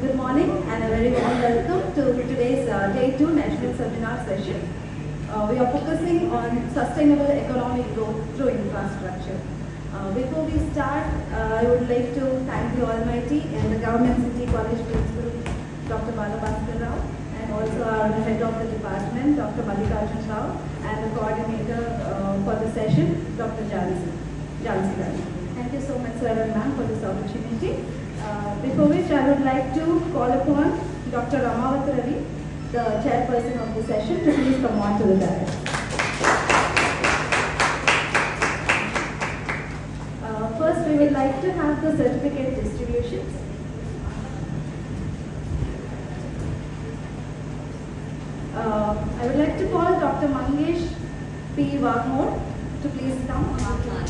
Good morning and a very warm welcome to today's Day 2 National Seminar session. We are focusing on sustainable economic growth through infrastructure. Before we start, I would like to thank the Almighty and the Government City College Principal, Dr. Balabhaskar Rao, and also our Head of the Department, Dr. Mallikarjun Rao, and the Coordinator for the session, Dr. Jalsi. Thank you so much, sir and ma'am, for this opportunity. Before which I would like to call upon Dr. Ramawat Ravi, the chairperson of the session, to please come on to the dais. First, we would like to have the certificate distributions. I would like to call Dr. Mangesh P. Wagmore to please come on the line.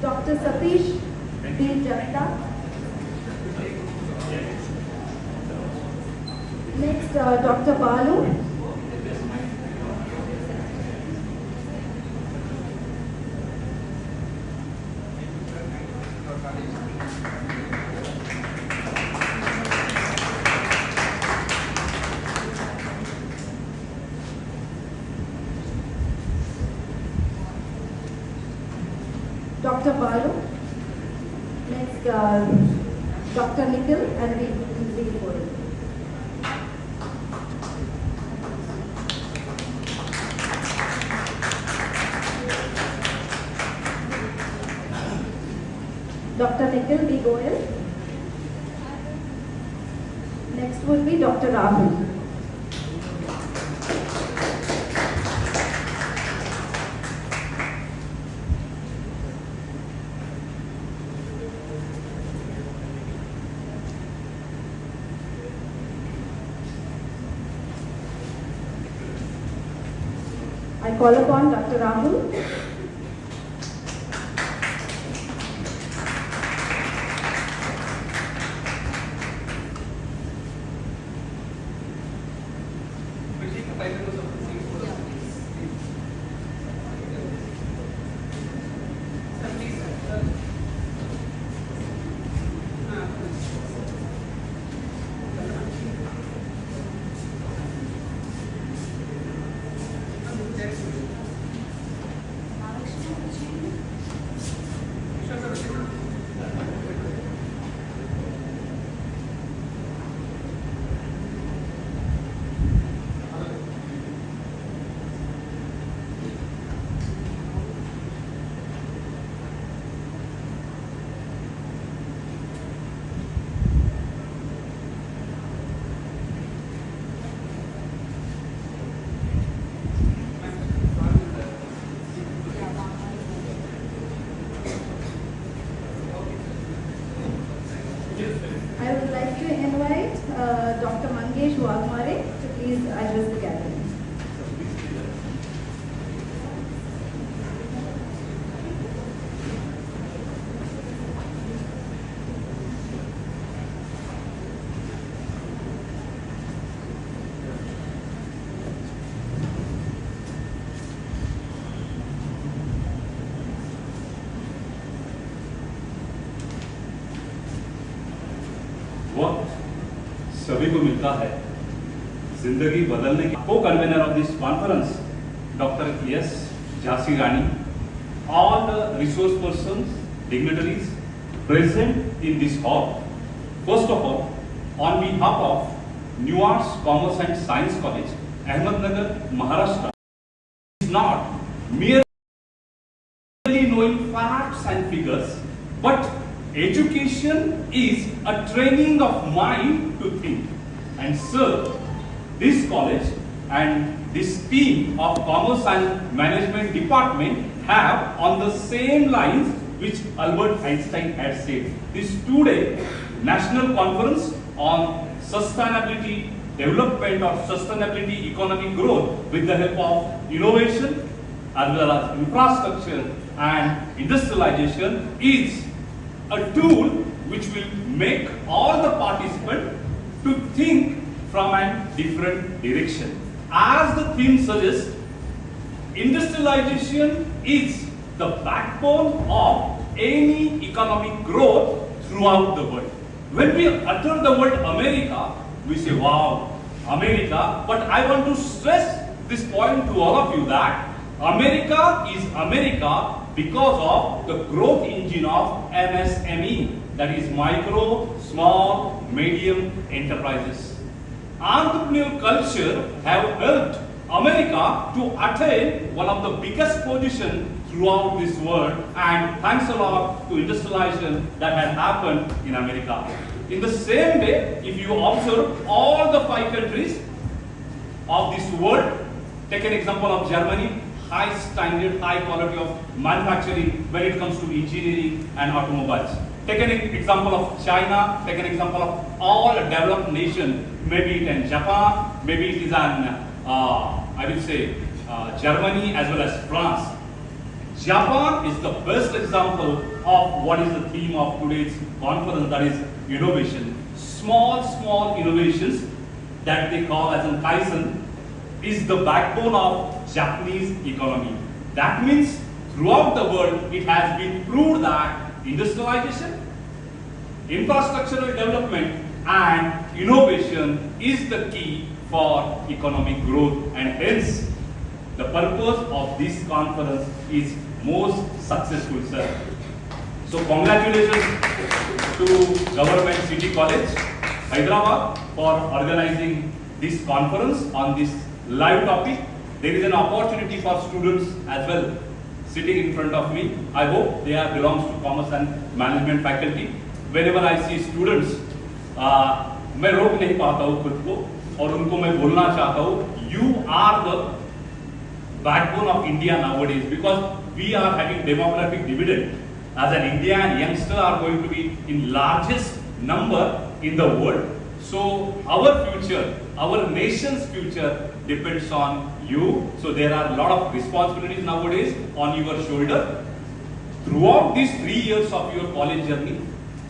Dr. Satish D. Jagda. Next, Dr. Balu. Dr. Balu. Next, Dr. Nikhil and V. Goyal. Dr. Nikhil V. Goyal. Next would be Dr. Rahul. I call upon Dr. Rahul. I would like to invite Dr. Mangesh Wagmare to please address the gathering. वक्त सभी को मिलता है जिंदगी बदलने की को convener of this conference doctor S Jhansi Rani all the resource persons dignitaries present in this hall. First of all, on behalf of New Arts Commerce and Science College Ahmednagar Maharashtra, is not merely knowing facts and figures but education is a training of mind to think. And sir, this college and this team of Commerce and Management Department have on the same lines which Albert Einstein had said. This two-day National Conference on Sustainability Development or Sustainability Economic Growth with the help of innovation as well as infrastructure and industrialization is a tool which will make all the parties participant to think from a different direction. As the theme suggests, industrialization is the backbone of any economic growth throughout the world. When we utter the word America, we say, wow, America. But I want to stress this point to all of you that America is America because of the growth engine of MSME, that is micro, small, medium enterprises. Entrepreneurial culture have helped America to attain one of the biggest positions throughout this world, and thanks a lot to industrialization that has happened in America. In the same way, if you observe all the 5 countries of this world, take an example of Germany, high standard, high quality of manufacturing when it comes to engineering and automobiles. Take an example of China, take an example of all developed nations, maybe it in Japan, maybe it is in, I will say, Germany as well as France. Japan is the best example of what is the theme of today's conference, that is innovation. Small innovations that they call as a Kaizen is the backbone of Japanese economy. That means throughout the world it has been proved that industrialization, infrastructural development and innovation is the key for economic growth, and hence the purpose of this conference is most successful, sir. So congratulations to Government City College, Hyderabad for organizing this conference on this live topic. There is an opportunity for students as well sitting in front of me. I hope they are belongs to Commerce and Management faculty. Whenever I see students, मैं रोक नहीं पाता हूँ खुद को और उनको मैं बोलना चाहता हूँ, you are the backbone of India nowadays, because we are having demographic dividend. As an Indian, youngsters are going to be in largest number in the world. So our future, our nation's future depends on you. So there are a lot of responsibilities nowadays on your shoulder. Throughout these 3 years of your college journey,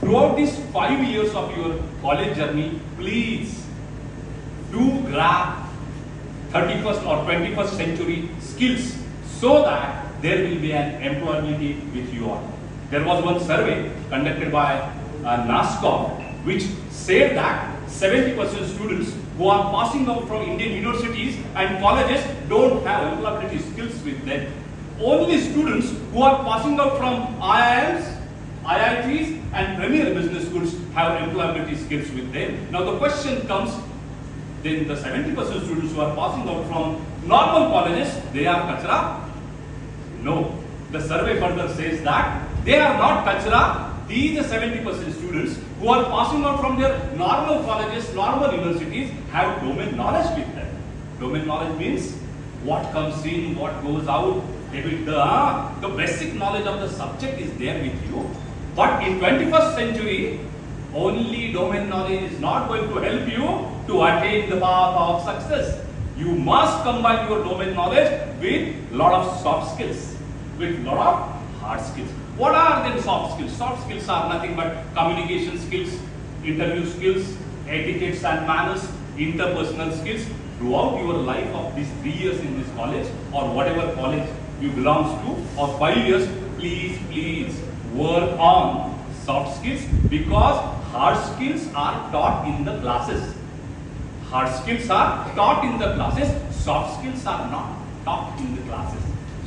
throughout these 5 years of your college journey, please do grab 31st or 21st century skills so that there will be an employability with you all. There was one survey conducted by NASCOM which said that 70% students who are passing out from Indian universities and colleges don't have employability skills with them. Only students who are passing out from IIMs, IITs and premier business schools have employability skills with them. Now the question comes, then the 70% students who are passing out from normal colleges, they are kachra? No. The survey further says that they are not kachra. These 70% students who are passing out from their normal colleges, normal universities have domain knowledge with them. Domain knowledge means what comes in, what goes out. The basic knowledge of the subject is there with you. But in 21st century, only domain knowledge is not going to help you to attain the path of success. You must combine your domain knowledge with lot of soft skills, with lot of hard skills. What are then soft skills? Soft skills are nothing but communication skills, interview skills, etiquettes and manners, interpersonal skills. Throughout your life of these 3 years in this college or whatever college you belong to, or 5 years, please work on soft skills, because hard skills are taught in the classes. Hard skills are taught in the classes, soft skills are not taught in the classes.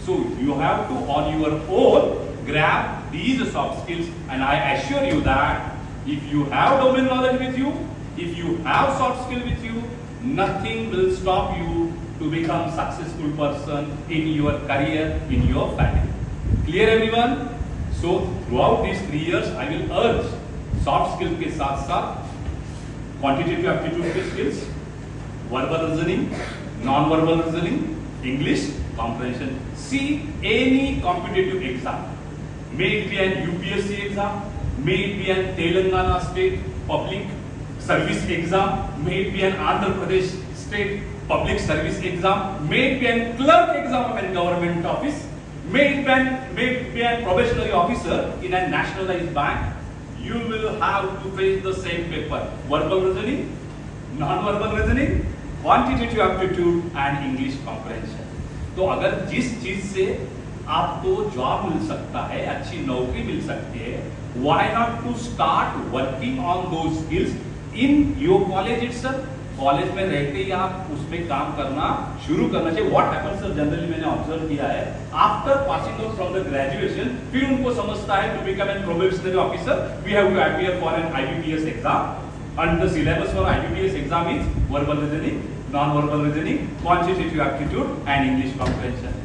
So you have to on your own grab these soft skills, and I assure you that if you have domain knowledge with you, if you have soft skill with you, nothing will stop you to become successful person in your career, in your family. Clear everyone? So throughout these 3 years, I will urge soft skills के साथ साथ quantitative aptitude के skills, verbal reasoning, non-verbal reasoning, English comprehension. See any competitive exam, may it be an UPSC exam, may it be an Telangana state public service exam, may it be an Andhra Pradesh state public service exam, may it be an clerk exam of a government office, may it be a probationary officer in a nationalized bank. you will have to face the same paper. Verbal reasoning, non-verbal reasoning, quantitative aptitude and English comprehension. तो अगर जिस चीज से आपको job मिल सकता है, अच्छी नौकरी मिल सकती है, why not to start working on those skills in your college itself? College में रहते ही आप उस पे काम करना शुरू करना चाहिए. What happens sir, जनरली मैंने ऑब्जर्व किया है, after passing out from the graduation फिर उनको समझता है to become an probationary officer we have to appear for an IBPS exam and the syllabus for IBPS exam is verbal reasoning, non-verbal reasoning, quantitative aptitude and English comprehension.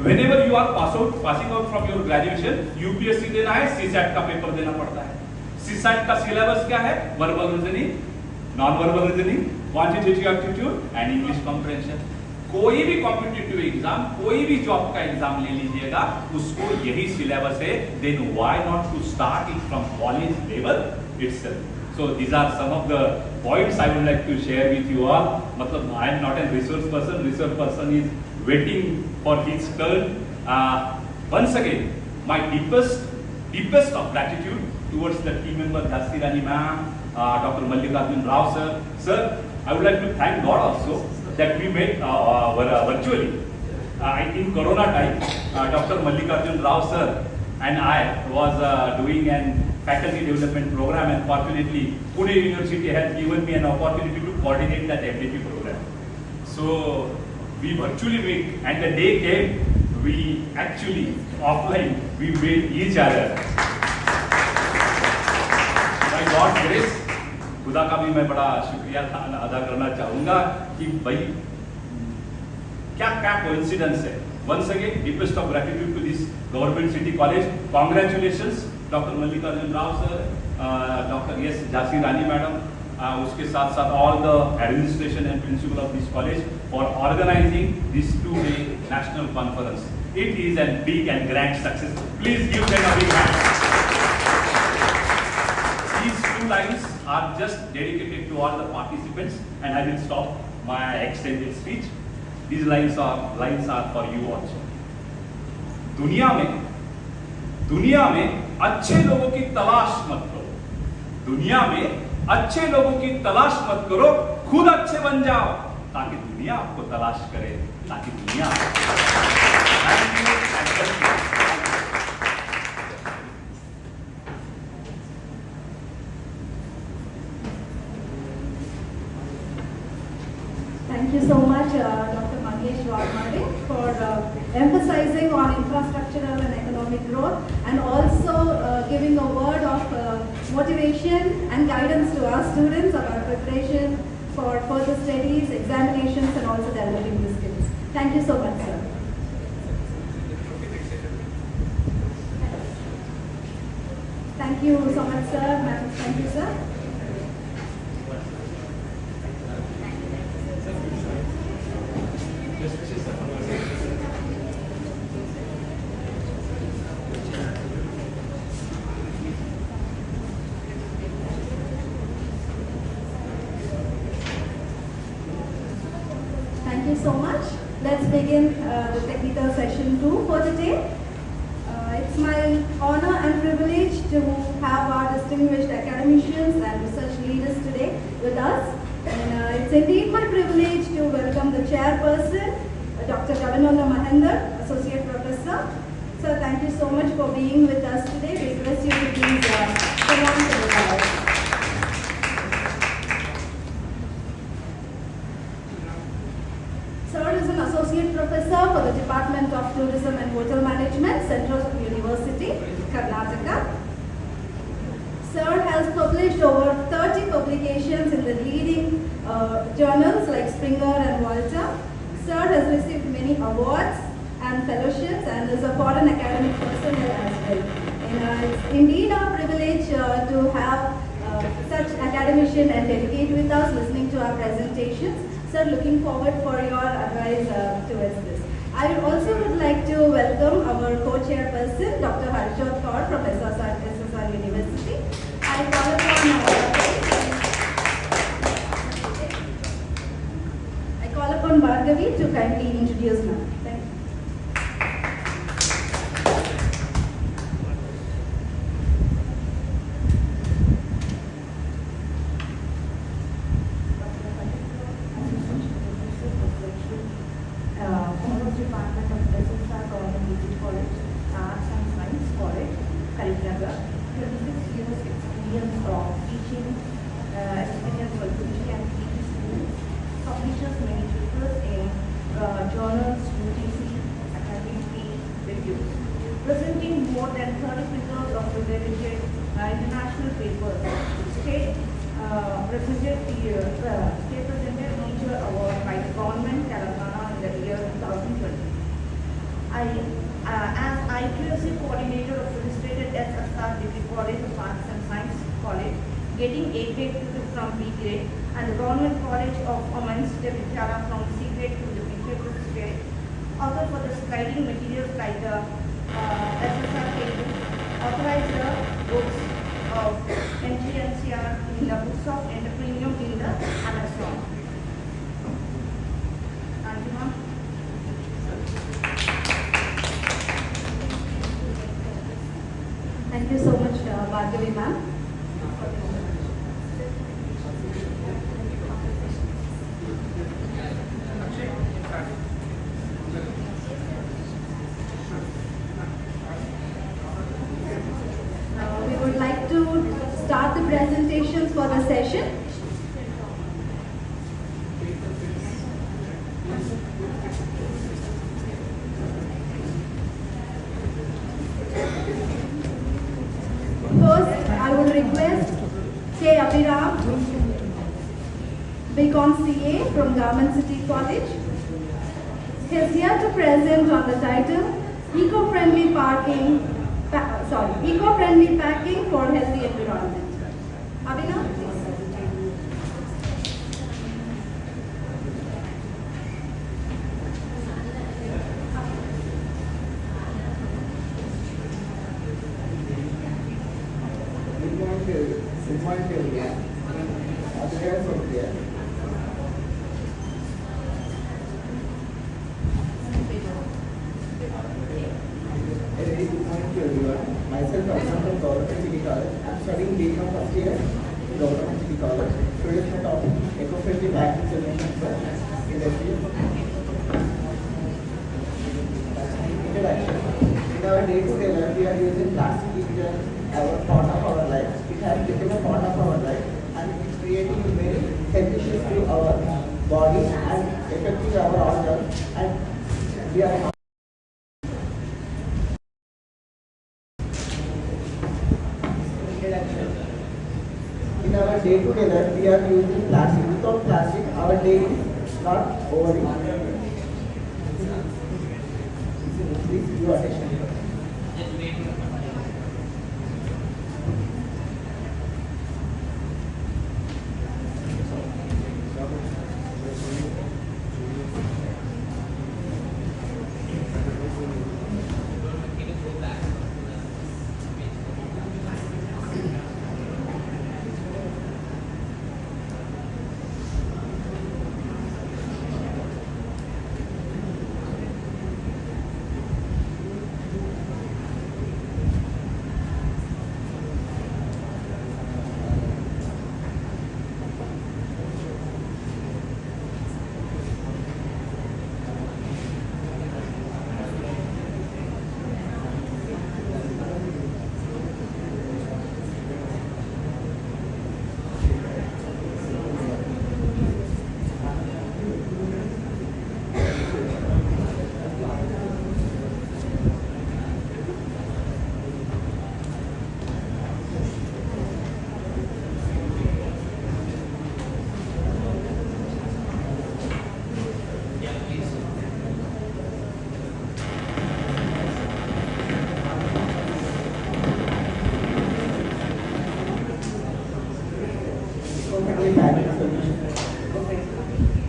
Whenever you are passing out from your graduation, UPSC देना है, CSAT का paper देना पड़ता है. CSAT का syllabus क्या है? Verbal reasoning, non-verbal reasoning, quantitative aptitude and English comprehension. कोई भी कॉम्पिटिटिव एग्जाम, कोई भी जॉब का एग्जाम ले लीजिएगा, उसको यही सिलेबस है. Then why not to start it from college level itself? So these are some of the points I would like to share with you all. मतलब I am not a resource person. Resource person is waiting for his turn. Once again, my deepest of gratitude towards the team member Jasi Rani ma'am, Dr. Mallikarjun Rao sir. Sir, I would like to thank God also that we met virtually in Corona time. Dr. Mallikarjun Rao sir and I was doing an faculty development program, and fortunately Pune University has given me an opportunity to coordinate that FDP program. So we virtually meet, and the day came we actually offline we met each other. By God's grace, खुदा का भी मैं बड़ा शुक्रिया अदा करना चाहूँगा कि भाई क्या कोइंसिडेंस है. Once again, deepest of gratitude to this government city college. Congratulations, Dr. Mallikarjun Rao sir, Dr. Yes Jasi Rani madam, उसके साथ साथ all the administration and principal of this college for organizing this 2-day national conference. It is a big and grand success. Please give them a big hand. These 2 lines are just dedicated to all the participants, and I will stop my extended speech. These lines are for you also. दुनिया में अच्छे लोगों की तलाश मत करो. दुनिया में अच्छे लोगों की तलाश मत करो, खुद अच्छे बन जाओ ताकि दुनिया आपको तलाश करे, ताकि दुनिया Thank you so much, Dr. Mangesh Varmade, for emphasizing on infrastructural and economic growth, and also giving a word of motivation and guidance to our students about preparation for further studies, examinations, and also developing the skills. Thank you so much, sir. Thank you so much, sir. Thank you, sir. Thank you so much. Let's begin the technical session 2 for today. It's my honor and privilege to have our distinguished academicians and research leaders today with us. And it's indeed my privilege to welcome the chairperson, Dr. Jagannath Mahendra, Associate Professor. Sir, thank you so much for being with us today. We request you to please come on to the dais. Sir is an Associate Professor for the Department of Tourism and Hotel Management, Central University, Karnataka. Sir has published over 30 publications in the leading journals like Springer and Walter. Sir has received many awards and fellowships and is a foreign academic personnel as well. And it's indeed our privilege to have such academician and delegate with us listening to our presentations. Sir, looking forward for your advice towards this. I also would like to welcome our co-chairperson, Dr. Harshot Kaur from SSR University. I call upon Bhargavi to kindly introduce now. Thank you. more than 30 papers of related international papers. State presented major award by the government Telangana in the year 2020. As IQSC coordinator of illustrated SSR Degree College of Arts and Science College, getting A grade from B grade, and the Government College of Women's Devityala from C grade to the B grade to grade. Also for the sliding materials like the SSR table, authorized the books of NGNCR in the books of entrepreneurial in the Amazon. Thank you, ma'am. Thank you so much, Bhargavi ma'am. We would like to start the presentations for the session. First, I would request K. Abhiram, BCom CA from Government City College. He is here to present on the title Eco-friendly packing for healthy environment. Abhiram, please. Myself, I'm from Government City College. I'm studying BCom first year in Government City College. Today's my topic, eco-friendly packing solutions for industry. Introduction. In our day-to-day life, we are using plastic in our part of our life. It has become a part of our life, and it's creating very health issues to our body and affecting our organs. And we are in our day-to-day life, we are using plastic. Without plastic, our day is not over. Please give attention.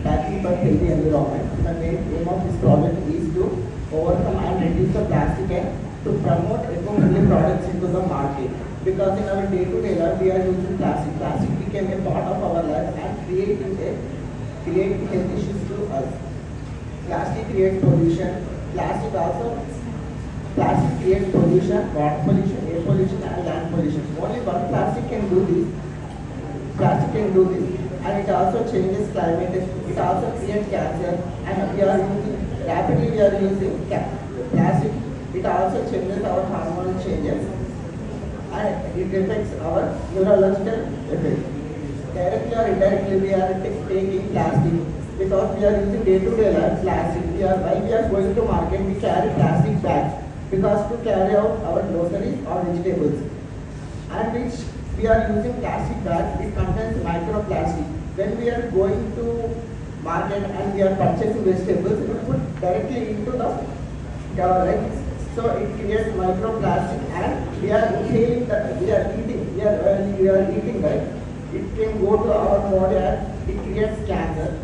Packing for healthy environment. The main aim of this project is to overcome and reduce the plastic and to promote eco-friendly products into the market. Because in our day-to-day life, we are using plastic. Plastic became a part of our life and create health issues to us. Plastic creates pollution. Plastic creates pollution, water pollution, air pollution, and land pollution. Only one plastic can do this. And it also changes climate. It also creates cancer, and we are using plastic. It also changes our hormonal changes, and it affects our neurological effect. Directly or indirectly, we are taking plastic because we are using day-to-day life plastic. While we are going to market, we carry plastic bags. because to carry out our groceries or vegetables, and which we are using plastic bags, it contains microplastic. When we are going to market and we are purchasing vegetables, we put directly into the cover, right? So it creates microplastic, and we are inhaling that, we are eating, when we are eating, right? It can go to our body and it creates cancer.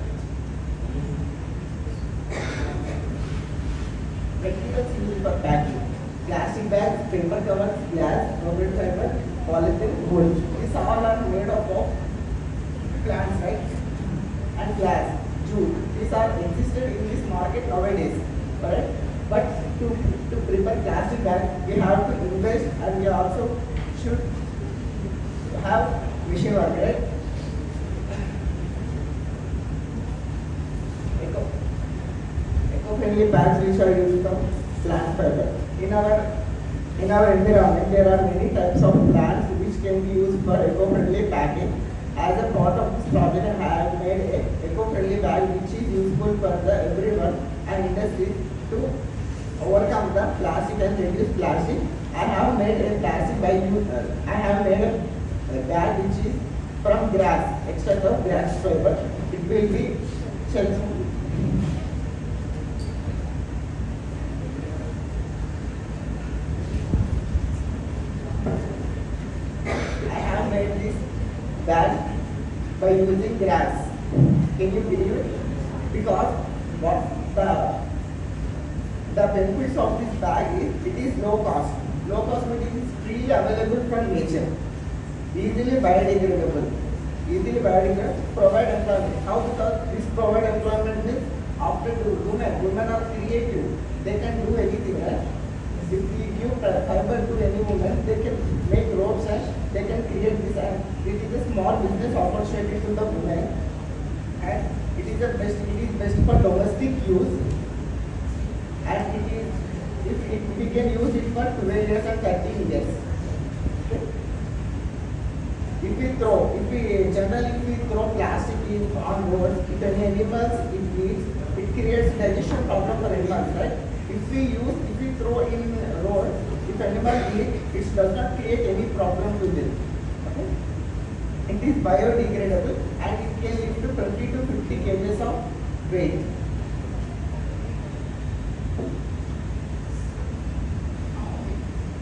Materials used for packing: plastic bags, paper covers, glass, rubber fiber, polythene, wood. These all are made up of plants, right? And glass, jute. These are existed in this market nowadays, right? But to prepare plastic bag, we have to invest, and we also should have machine work, right? Eco-friendly bags which are used from plant fiber. In our environment, there are many types of plants which can be used for eco-friendly packing. As a part of this project, I have made a eco-friendly bag which is useful for the everyone and industry to overcome the plastic and reduce plastic. I have made a plastic I have made a bag which is from grass, extract of grass fiber. It will be shelf. I have made this bag by using grass. Can you believe it? Because what the benefits of this bag is, it is low cost. Low cost means it is freely available from nature. Easily biodegradable. Provide employment. How? Because this provide employment means after the women are creative. They can do anything, right? If we give fiber to any woman, they can make ropes and they can create this, and it is a small business opportunity to the women, and it is best for domestic use, and it is if we can use it for 12 years and 13 years. Okay? If we throw plastic on roads, if any animals it eats, it creates digestion problem for animals, right? If we throw in road, if animal eat, it does not create any problem with it. Okay? It is biodegradable and it can lift to 20 to 50 kgs of weight.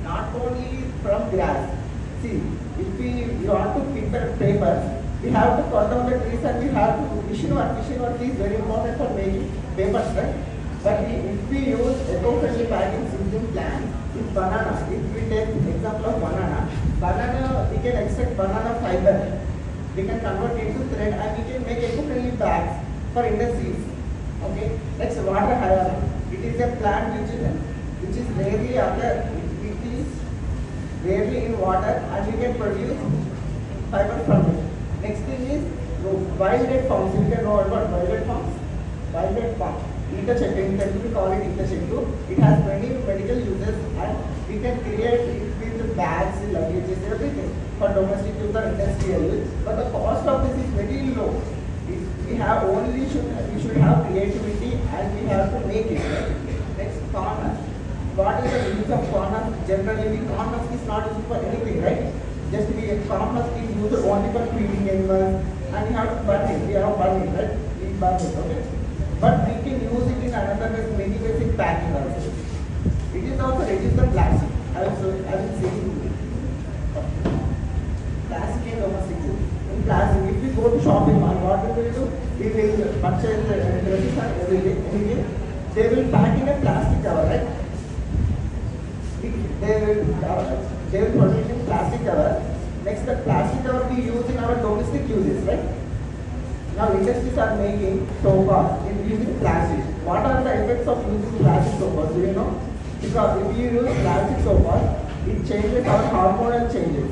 Not only from grass. See, if we want to prepare paper, we have to cut down the trees and we have to machine work is very important for making papers, right? But if we use eco-friendly packaging using plants, if we take example of banana, we can extract banana fiber. We can convert it into thread and we can make eco-friendly bags for industries. Okay. Next, water hyaluronic. It is a plant which is rarely rarely in water and we can produce fiber from it. Next thing is violet forms. You can know about violet forms. Violet forms. In Telugu we call it interchettu. It has many medical uses and we can create it with bags, luggages, everything for domestic use or industrial use. But the cost of this is very low. We should have creativity and we have to make it. Right? Next, corn. What is the use of corn? Generally, corn husk is not used for anything, right? Corn husk is used only for feeding animals, and we have to burn it. We have to burn it, right? We burn it, okay? But we can use it in another way, many ways in packing also. It is also reduce the plastic. I will say plastic and domestic use. In plastic, if we go to shopping mall, what we will do? We will purchase dresses and everything. They will pack in a plastic cover, right? They will put it in plastic cover. Next, the plastic cover we use in our domestic uses, right? Now industries are making soap in using plastic. What are the effects of using plastic soap? Do you know? Because if you use plastic soap, it changes our hormonal changes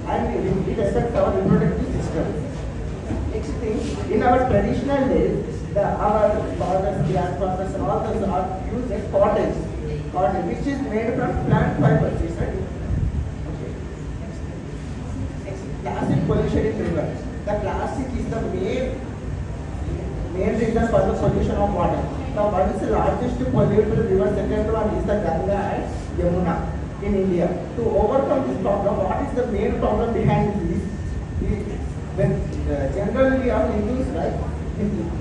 and it affects our reproductive system. Next thing, in our traditional days, our fathers, grandfathers, and all those are using cottage, which is made from plant fibers, right? Okay. Next, plastic pollution in rivers. The plastic is the main reason for the pollution of water. Now, what is the largest polluted river? Second one is the Ganga and Yamuna in India. To overcome this problem, what is the main problem behind this? When generally we are Hindus, right?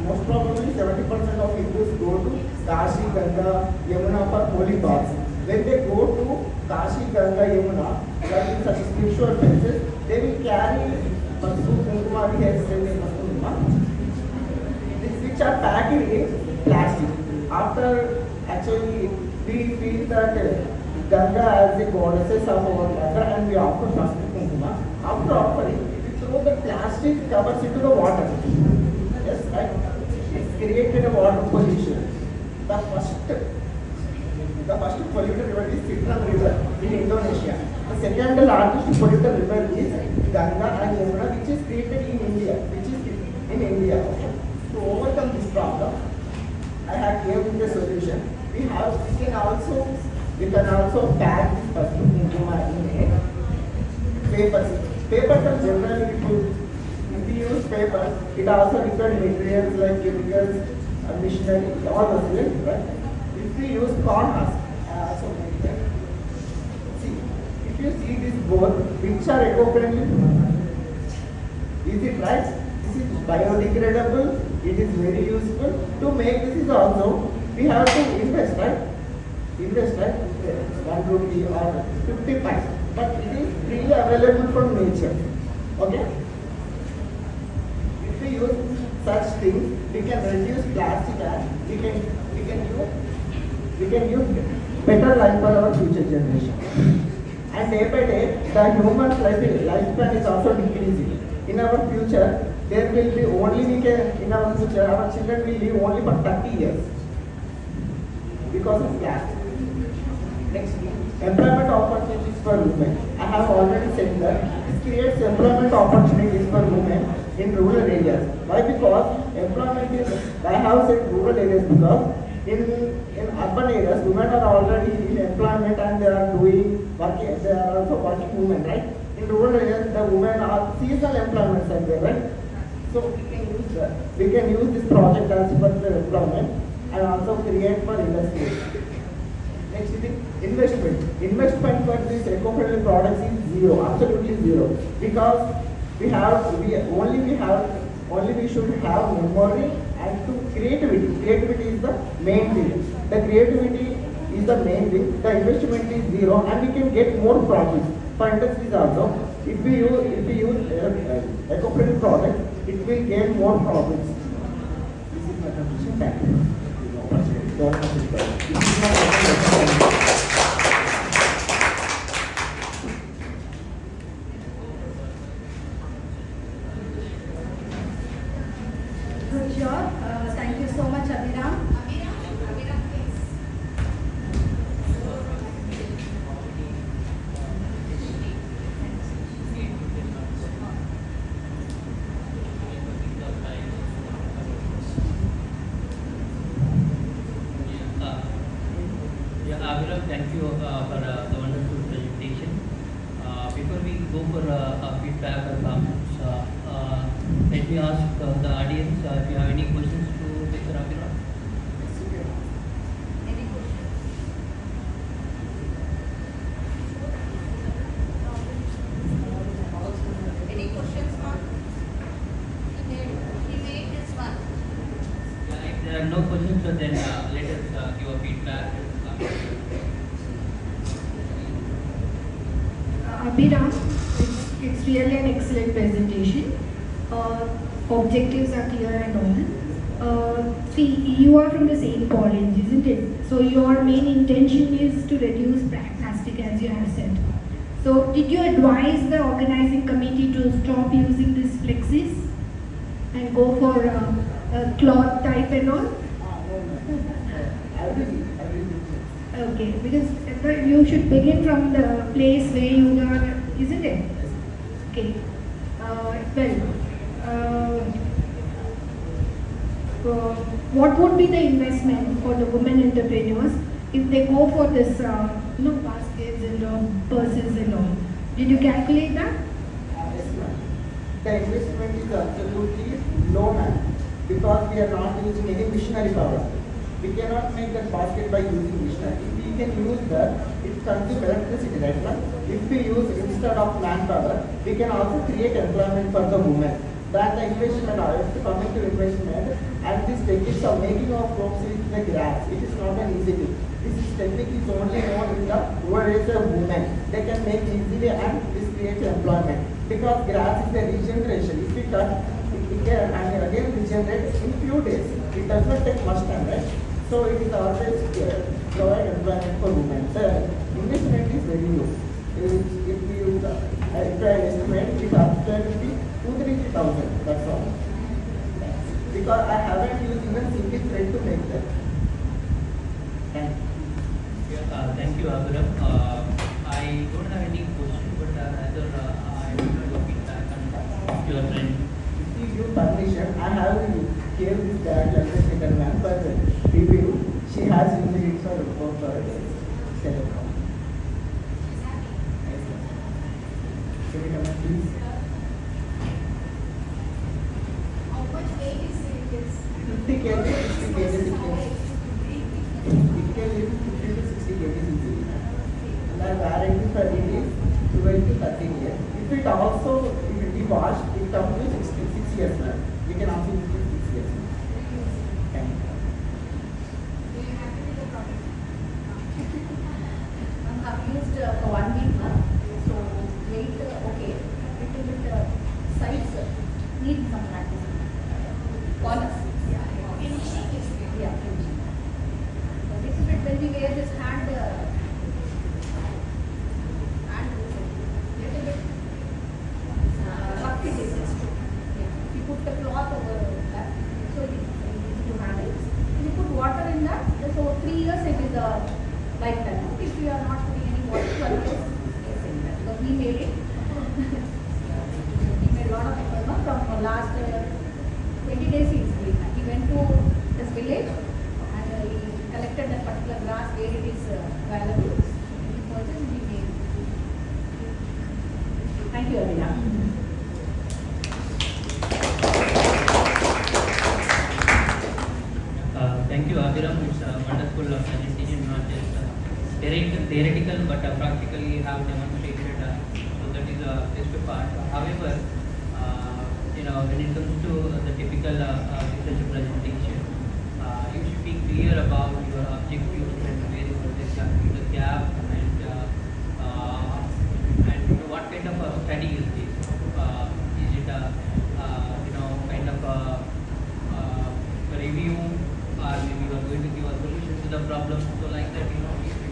Most probably 70% of Hindus go to Kashi, Ganga, Yamuna for holy baths. When they go to Kashi, Ganga, Yamuna, like in such spiritual places, they will carry Vasu, Kunkuma, which are packed in plastic. After actually we feel that Ganga as the goddesses of our mother and we offer Vasu, Kunkuma. After offering, we throw the plastic covers into the water. Yes, right? It's created a water pollution. The first polluted river is Citron River in Indonesia. The second largest polluted river is Ganga and Yamuna, which is created in India. Okay. To overcome this problem, I have given the solution. We can also pack this first Kunkuma in a paper. Paper can generally if we use paper, it also requires materials like chemicals, machinery, all those things, right? If we use corn husk, I also make that. See, if you see this board, which are eco-friendly, is it right? This is biodegradable, it is very useful. To make this is also, we have to invest, right? 1 rupee or 50 paise. But it is freely available from nature. Okay? If we use such things, we can reduce plastic and we can use better life for our future generation. And day by day, the human lifespan is also decreasing. In our future, there will be in our future, our children will live only for 30 years because of plastic. Next, employment opportunities for women. I have already said that this creates employment opportunities for women in rural areas. Why? Because employment is, I have said rural areas because in urban areas, women are already in employment and they are working, they are also working women, right? In rural areas, the women are seasonal employments are there, right? So we can use this project as for the employment and also create for industry. Next is investment. Investment for these eco-friendly products is zero, absolutely zero. Because we should have memory and to creativity. Creativity is the main thing. The creativity is the main thing. The investment is zero and we can get more profits. For industries also, if we use eco-friendly products, it will gain more profits. This is my conclusion. Thank you. Sure. Thank you so much, Abhiram. Abhiram, thank you for the wonderful presentation. Before we go for feedback or comments, let me ask the audience if you have any questions to Mr. Abhiram. Any questions? Any questions, ma'am? He made this one. If there are no questions, so then let us give a feedback. Abhiram, it's really an excellent presentation. Objectives are clear and all. See, you are from the same college, isn't it? So your main intention is to reduce plastic, as you have said. So did you advise the organizing committee to stop using these flexes and go for a cloth type and all? Okay, because you should begin from the place where you are, isn't it? Okay. What would be the investment for the women entrepreneurs if they go for this, baskets and purses and all? Did you calculate that? Yes, ma'am. The investment is absolutely low, ma'am, because we are not using any machinery power. We cannot make that basket by using machinery. If we can use that, it consumes electricity, right, ma'am? If we use instead of manpower, we can also create employment for the women. That the investment, coming to investment, and this techniques of making of ropes with the grass, it is not an easy thing. This technique is only known in the who is a woman. They can make easily and this creates employment. Because grass is a regeneration. If we cut, it can and again regenerate in few days. It does not take much time, right? So it is always provide employment for women. The investment is very low. If you estimate it up to 2,000-3,000, that's all. Because I haven't used even single thread to make that. Thank you, Abhiram. I don't have any question, but rather I would like to feedback on your friend. If you give permission, I have gave this dad second man, but review, she has used it for telecom. Can you come in, please? How much weight is it? 50 kg, 60 kg, it can lift 50 to 60 kg easily. And our warranty for it is 12 to 13 years. If it also, if it be washed, it comes to 6 years now. We can also use it 6 years. Thank you. Do you have to do the product? I've used for 1 week now, so weight okay, little bit size need some practice. Corners, Finishing is good. yeah, finishing. A little bit when we wear this hand, little bit rough it is. Yeah, you put the cloth over that, so it is easy to handle. If you put water in that, so 3 years it is a lifetime. If you are not putting any water, 12 years, it's in that. Because we made it. We made a lot of effort from last 20 days he went to this village and he collected that particular grass where it is valuable. He purchased, we made it. Thank you, Avina. Thank you, Abhiram. It's a wonderful presentation, not just theoretical, but practically have demonstrated. So that is a best part. However, when it comes to the typical research presentation, you should be clear about your objectives and where you project the gap and what kind of a study is this? Is it a kind of a review, or maybe you are going to give a solution to the problem? So like that, it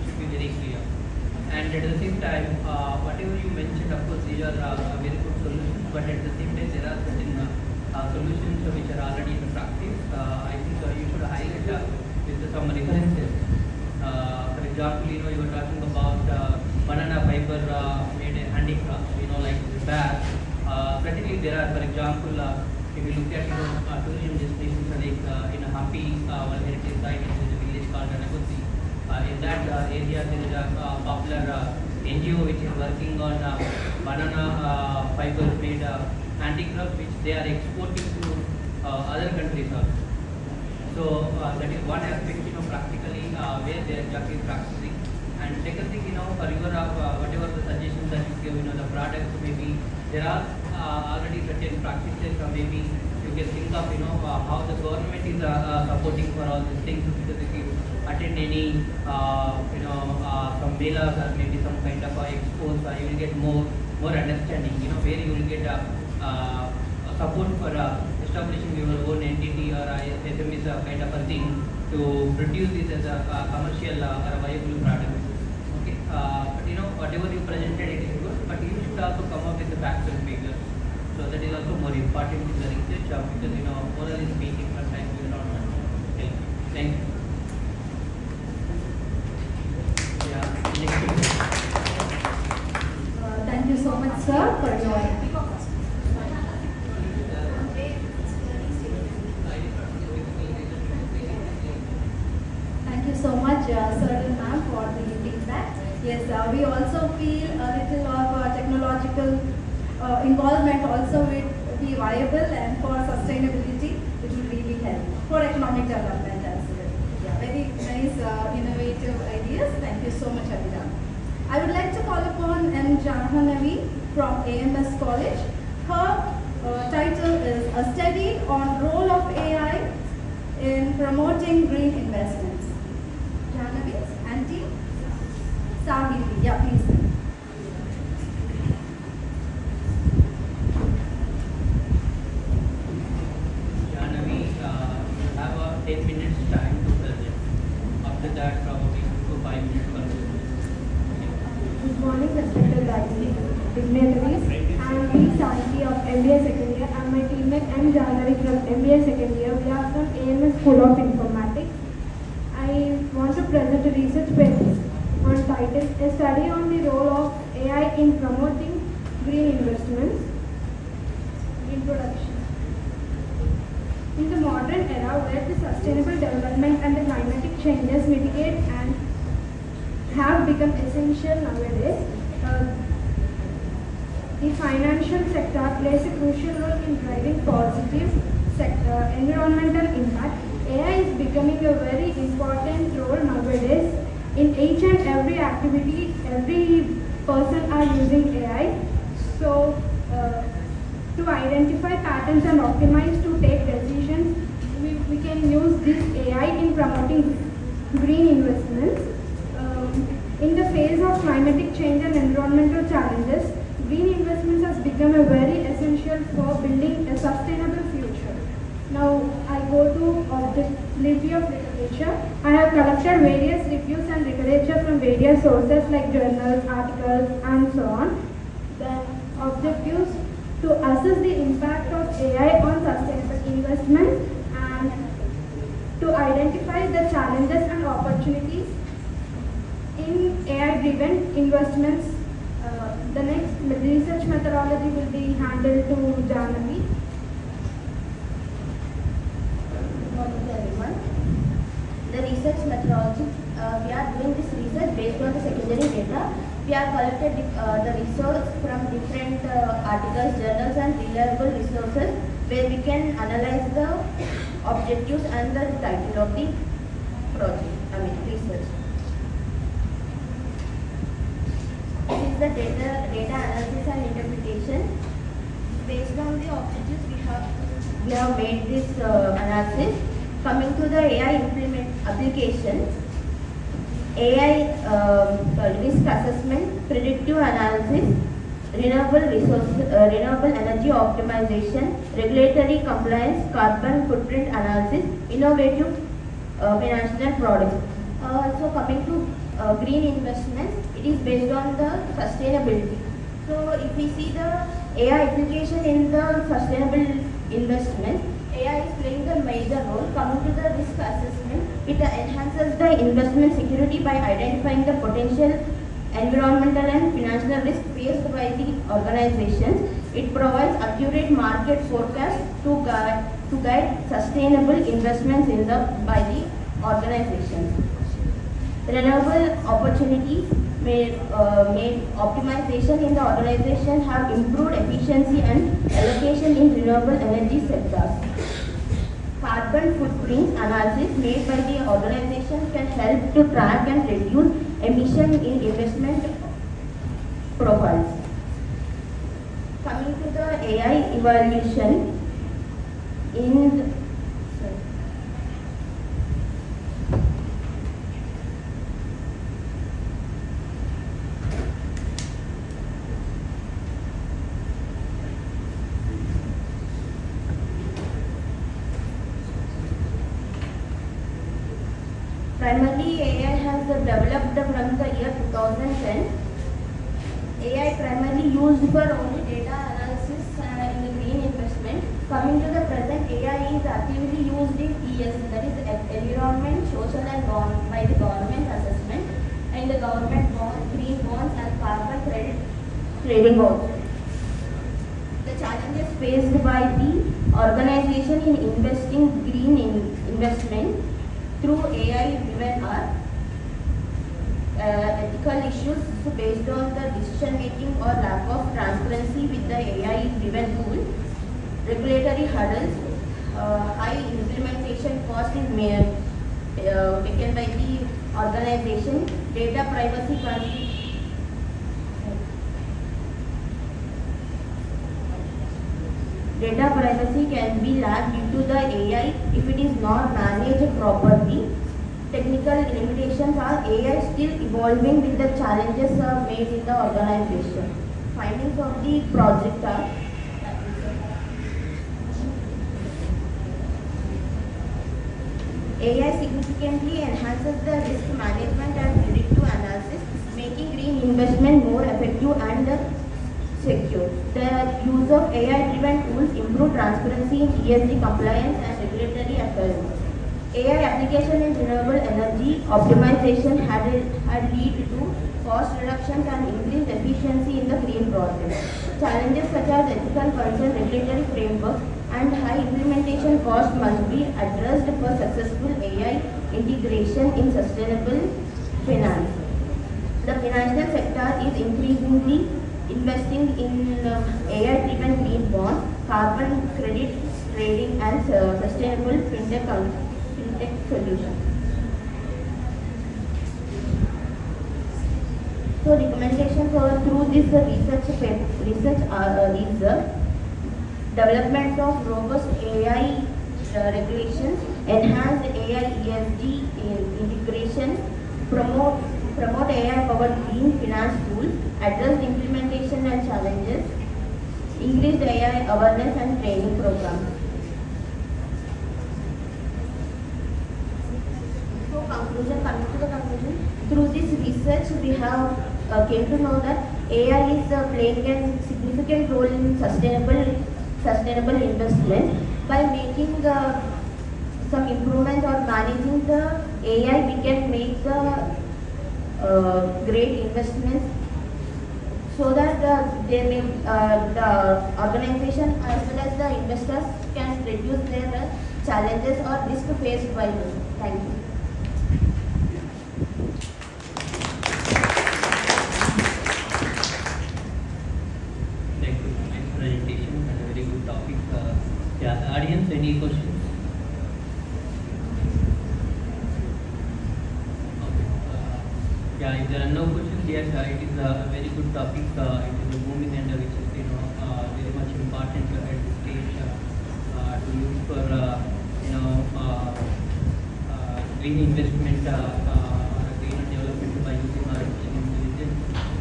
should be very clear. And at the same time, whatever you mentioned, of course, these are very good solutions, but at the same time, there are certain solutions which are already in practice. I think you should highlight with some references. For example, you were talking about banana fiber made handicrafts, like bag. Certainly, there are, for example, if you look at tourism destinations like in Hampi, one heritage site, there is a village called Anagoti. In that area, there is a popular NGO which is working on banana fiber made handicrafts, which they are exporting to other countries also. So that is one aspect, practically where they are exactly practicing. And second thing, for your whatever the suggestions that you give, the products, maybe there are already certain practices, or maybe you can think of, how the government is supporting for all these things. Because if you attend any, some melas or maybe some kind of expos, you will get more understanding, where you will get support for establishing your own entity or SMEs kind of a thing to produce this as a commercial or a viable product. Okay, but whatever you presented, it is good, but you should also come up with the facts and figures. So that is also more important in the research because morally speaking, sometimes we will not help you. Thank you. Yeah. Next. Thank you so much, sir, for your. Thank you so much, sir and ma'am, for the feedback. Yes, we also feel a little of technological involvement also will be viable, and for sustainability, it will really help for economic development as well. Yeah, you so much, Abhida. I would like to call upon M. Jahanavi from AMS College. Her title is A Study on Role of AI in Promoting Green Investments. Jahanavi and team? Sahili, yeah, please. Jahanavi, you have a 10 minutes time to present. After that, probably 2 to 5 minutes conversation. Good morning, respected dignitaries. I am B. Santi of MBA second year and my teammate M. Jahanavi from MBA second year. We are from AMS School of Informatics. I want to present a research paper on title, A Study on the Role of AI in Promoting Green Investments. Introduction. In the modern era where the sustainable development and the climatic changes mitigate and have become essential nowadays, the financial sector plays a crucial role in driving positive environmental impact. AI is becoming a very important role nowadays. In each and every activity, every person are using AI. So, to identify patterns and optimize to take decisions, we can use this AI in promoting green investments. In the phase of climatic change and environmental challenges, green investments has become a very essential for building a sustainable future. Now I go to the review of literature. I have collected various reviews and literature from various sources like journals, articles and so on. The objectives to assess the impact of AI on sustainable investments and to identify the challenges and opportunities in AI-driven investments. The next research methodology will be handled to Jahanavi. Good morning to everyone. The research methodology, we are doing this research based on the secondary data. We have collected the resource from different articles, journals and reliable resources where we can analyze the objectives and the title of the research. This is the data analysis and interpretation. Based on the objectives, we have made this analysis. Coming to the AI application, AI risk assessment, predictive analysis, renewable energy optimization, regulatory compliance, carbon footprint analysis, innovative financial products. So coming to green investments, it is based on the sustainability. So if we see the AI application in the sustainable investment, AI is playing the major role. Coming to the risk assessment, it enhances the investment security by identifying the potential environmental and financial risk faced by the organizations. It provides accurate market forecasts to guide sustainable investments by the organizations. Renewable opportunities made optimization in the organization have improved efficiency and allocation in renewable energy sectors. Carbon footprint analysis made by the organization can help to track and reduce emission in investment profiles. Coming to the AI evaluation primarily, AI has developed from the year 2010. AI primarily used for only data analysis in the green investment. Coming to the present, AI is actively used in ES, that is environment, social and by the government assessment, and the government bonds, green bonds and carbon credit trading also. The challenges faced by the organization in investing green investment through AI driven are ethical issues based on the decision making or lack of transparency with the AI driven tool, regulatory hurdles, high implementation cost in taken by the organization. Data privacy can be lagged due to the AI if it is not managed properly. Technical limitations are AI still evolving with the challenges made in the organization. Findings of the project are AI significantly enhances the risk management and predictive analysis, making green investment more effective and secure. The use of AI-driven tools improve transparency in ESG compliance and regulatory affairs. AI application in renewable energy optimization had led to cost reductions and increased efficiency in the green projects. Challenges such as ethical concern, regulatory framework, and high implementation cost must be addressed for successful AI integration in sustainable finance. The financial sector is increasingly investing in AI-driven green bonds, carbon credit trading, and sustainable fintech solutions. So recommendations through this research is development of robust AI regulations, enhanced AI ESG integration, promote AI-powered green finance tools, address implementation and challenges, increased AI awareness and training programs. So coming to the conclusion, through this research we have came to know that AI is playing a significant role in sustainable investment by making some improvement or managing the AI. We can make the great investments so that the organization as well as the investors can reduce their challenges or risk faced by them. Thank you. Thank you. Nice presentation and a very good topic. Audience, any questions? If there are no questions, yes, it is a very good topic. It is a booming and which is very much important at this stage to use for green investment, green development by using artificial intelligence.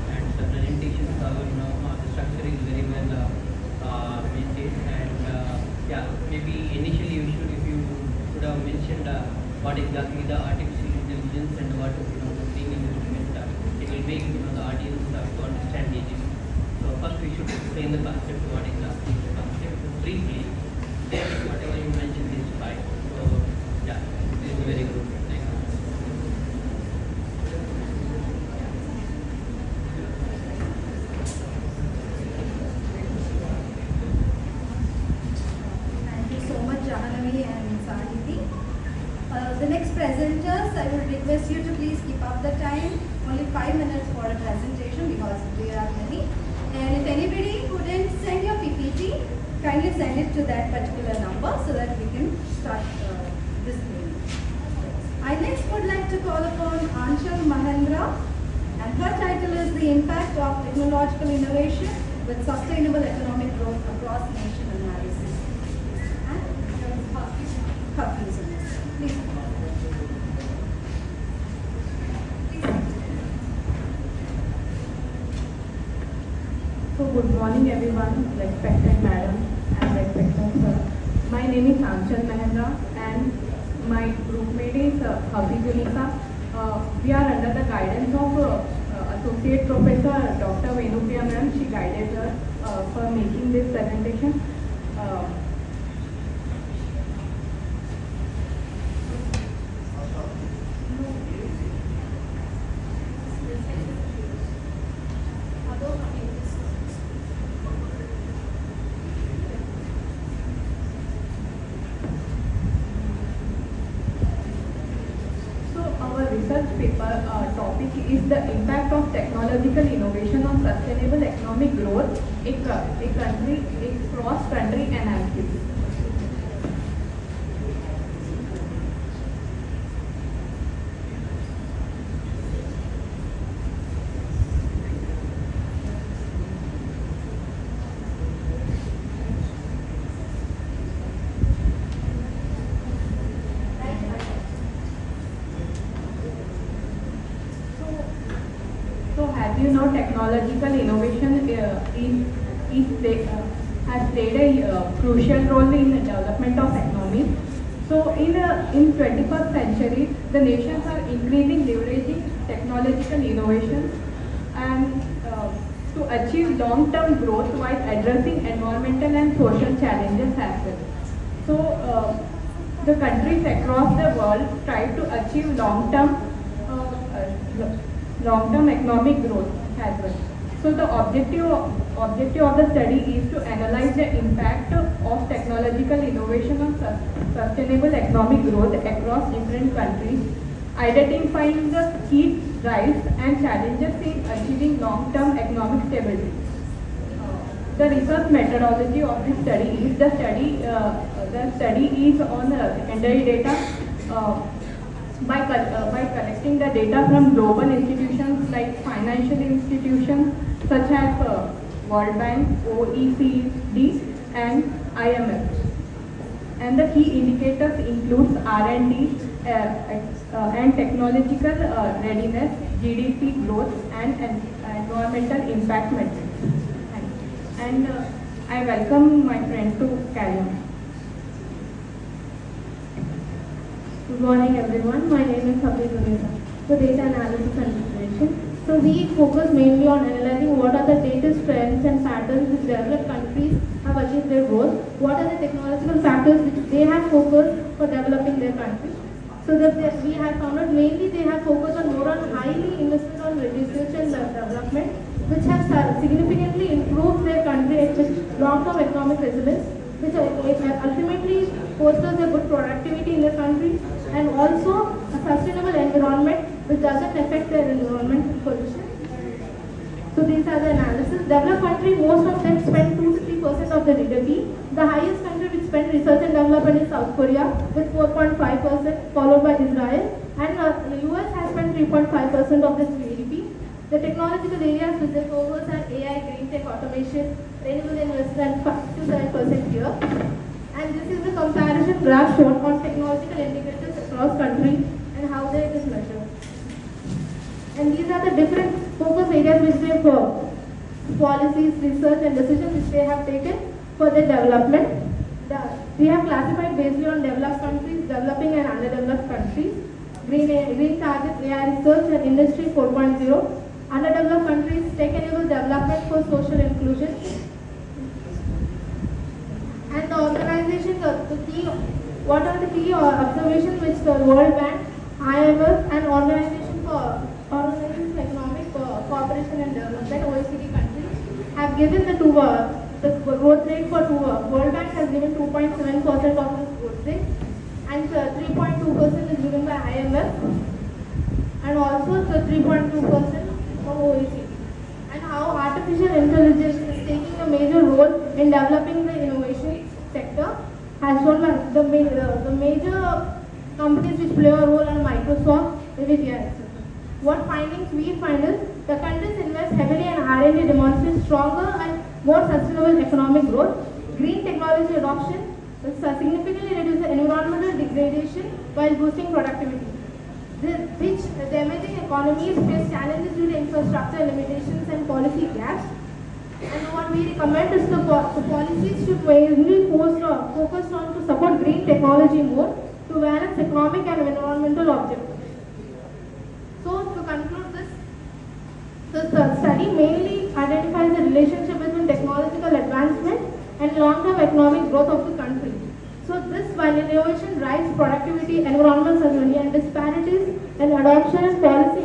And the presentation, the structure is very well maintained. And maybe initially if you could have mentioned what exactly the artificial intelligence and what is the green investment, it will make the audience to understand it. So first we should explain the concept, what exactly is the concept briefly. Then whatever you mentioned is fine. So this is very good. Thank you. Thank you so much, Jahanavi and Sahiti. The next presenters, I will request you to please keep up the time. Only 5 minutes for a presentation because we are many. And if anybody couldn't send your PPT, kindly send it to that particular number so that we can start this meeting. I next would like to call upon Anshul Mahendra, and her title is The Impact of Technological Innovation with Sustainable Economic Growth Across Nation Analysis. And Hafiz. Please. So good morning everyone, respected madam and respected sir. My name is Anshul Mahendra and my group mate is Hafiz. We are under the guidance of Associate Professor Dr. Venupriya ma'am. She guided us for making this presentation. Research paper topic is the impact of technological innovation on sustainable economic growth, a cross-country analysis. how technological innovation has played a crucial role in the development of economies. So in 21st century, the nations are increasing leveraging technological innovations and to achieve long-term growth while addressing environmental and social challenges as well. So the countries across the world try to achieve long-term economic growth as well. So the objective of the study is to analyze the impact of technological innovation on sustainable economic growth across different countries, identifying the key drives and challenges in achieving long-term economic stability. The research methodology of this study is the study is on secondary data by collecting the data from global institutions like financial institutions such as World Bank, OECD, and IMF. And the key indicators includes R&D and technological readiness, GDP growth, and environmental impact metrics. And I welcome my friend to carry on. Good morning everyone, my name is Industrializati. So data analysis and integration. So we focus mainly on analyzing what are the latest trends and patterns which developed countries have achieved their goals, what are the technological factors which they have focused for developing their country. So that we have found out mainly they have focused on more on highly invested on research and development, which have significantly improved their country with long-term economic resilience, which ultimately fosters a good productivity in the country and also a sustainable environment which doesn't affect their environmental position. So these are the analysis. Developed country, most of them spend 2 to 3% of the GDP. The highest country which spend research and development is South Korea with 4.5%, followed by Israel, and the US has spent 3.5% of this GDP. The technological areas which they focus are AI, green tech, automation, renewable investment, 5 to 7% here. And this is the comparison graph shown on technological indicators across countries and how it is measured. And these are the different focus areas which they have policies, research and decisions which they have taken for their development. We have classified based on developed countries, developing and underdeveloped countries. Green targets AI research and industry 4.0. Underdeveloped countries, tech-enabled development for social inclusion. And the organizations, what are the key observations which the World Bank, IMF and Organization for Economic Cooperation and Development, OECD countries, have given the growth rate for World Bank has given 2.7% of this growth rate and 3.2% is given by IMF and also the 3.2% from OECD. And how artificial intelligence is taking a major role in developing the innovation sector has shown that the major companies which play a role are Microsoft, Nvidia, etc. What findings we find is the countries invest heavily in R&D demonstrate stronger and more sustainable economic growth. Green technology adoption significantly reduces environmental degradation while boosting productivity. The emerging economies face challenges due to infrastructure limitations and policy gaps. And what we recommend is the policies should mainly focus on to support green technology more to balance economic and environmental objectives. So to conclude this, the study mainly identifies the relationship between technological advancement and long-term economic growth of the country. So this while innovation drives productivity, environmental sustainability and disparities in adoption and policy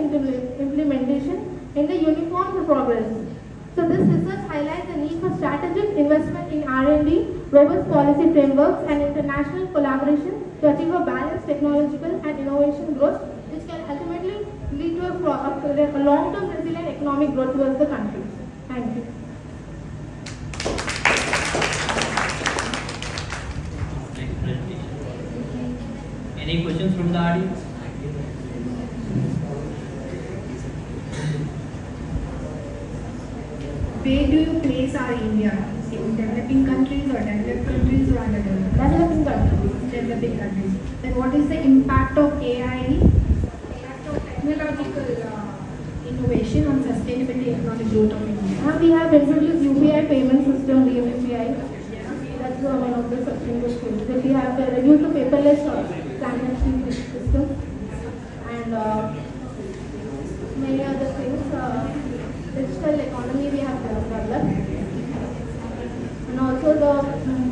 implementation in the uniform progress. So this research highlights the need for strategic investment in R&D, robust policy frameworks and international collaboration to achieve a balanced technological and innovation growth which can ultimately lead to a long-term resilient economic growth towards the country. Thank you. Any questions from the audience? Where do you place our India? In developing countries or developed countries or underdeveloped? Developing countries. Developing countries. Then what is the impact of AI? Impact of technological innovation on sustainability economic growth of India. We have introduced UPI payment system, UPI. That's one of the sustainable things. Then we have reduced the paperless transaction system and many other things. Digital economy we have developed. And also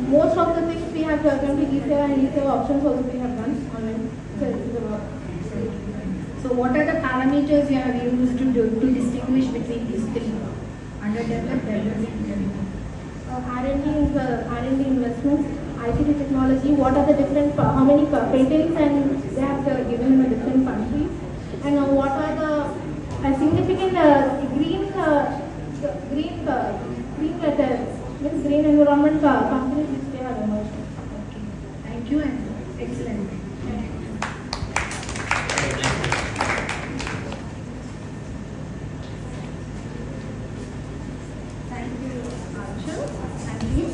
most of the things we have done to e-seva and e-seva options also we have done online. So what are the parameters you have used to distinguish between these three? Underdeveloped, developed, and developed. R&D investments, ICT technology, what are the different, how many patents and they have given in a different countries, and what are the significant green letter, means green environment companies which they have emerged. Okay. Thank you and excellent. Thank you, Anshul and team.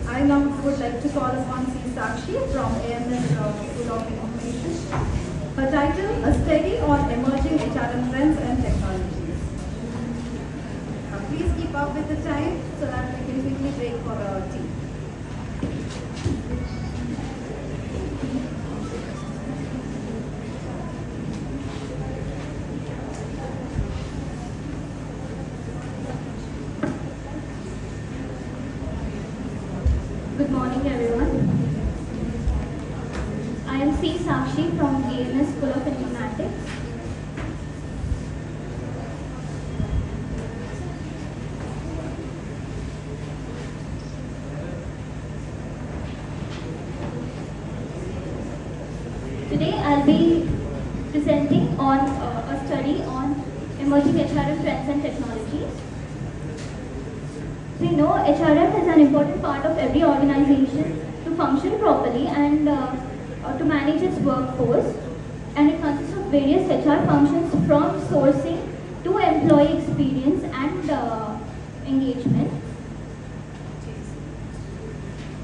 I now would like to call upon C. Sakshi from AMS School of Information. Her title, A Study on Emerging HRM Trends and Technologies. Please keep up with the time so that we can quickly break for our tea. Good morning, everyone. I am C. Sakshi from AMS School of Informatics. Today, I'll be presenting on a study on emerging HRM trends and technologies. We know HRM is an important part of every organization to function properly and to manage its workforce, and it consists of various HR functions from sourcing to employee experience and engagement.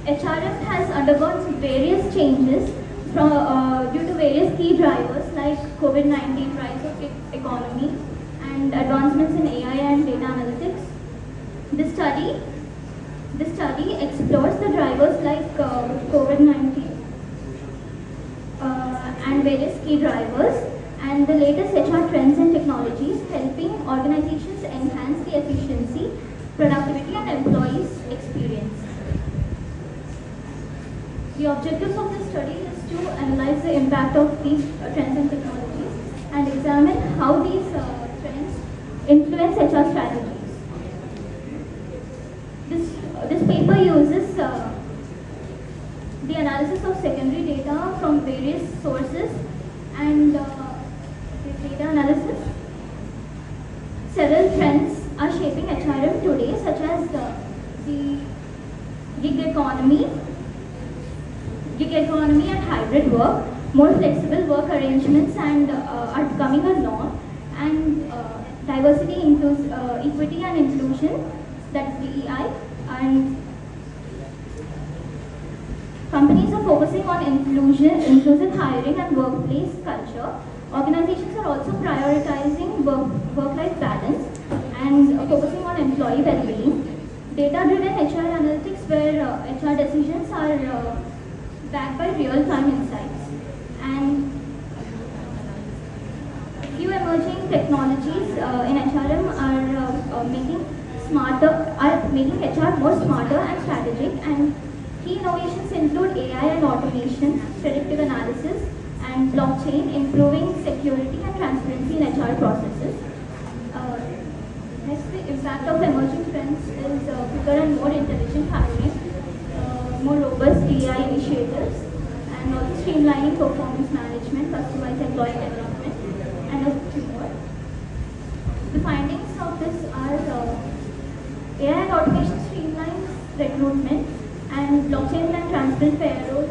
HRM has undergone various changes due to various key drivers like COVID-19, rise of economy, and advancements in AI and data analytics. This study explores the drivers like COVID-19 and various key drivers and the latest HR trends and technologies, helping organizations enhance the efficiency, productivity, and employees' experience. The objectives of this study is to analyze the impact of these trends and technologies and examine how these trends influence HR strategies. This paper uses the analysis of secondary data from various sources and data analysis. Several trends are shaping HRM today, such as the gig economy and hybrid work, more flexible work arrangements and are becoming a norm, and diversity, equity and inclusion, that is DEI, and companies are focusing on inclusive hiring and workplace culture. Organizations are also prioritizing work-life balance and focusing on employee well-being. Data-driven HR analytics, where HR decisions are backed by real-time insights. And few emerging technologies in HRM are making HR more smarter and strategic, and key innovations include AI and automation, predictive analysis, and blockchain, improving security and transparency in HR processes. Next, the impact of emerging trends is quicker and more intelligent hiring, more robust DEI initiatives, and also streamlining performance management, customized employee development, and a few more. The findings of this are AI and automation streamlines recruitment, and blockchain and transparent payroll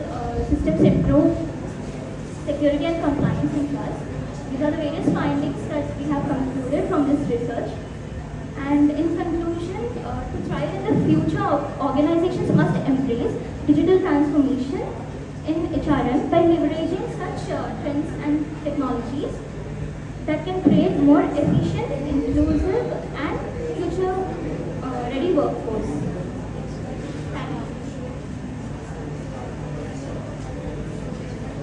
systems improve security and compliance and trust. These are the various findings that we have concluded from this research. And in conclusion, to thrive in the future, organizations must embrace digital transformation in HRM by leveraging such trends and technologies. that can create more efficient, inclusive, and future-ready workforce. Thank you.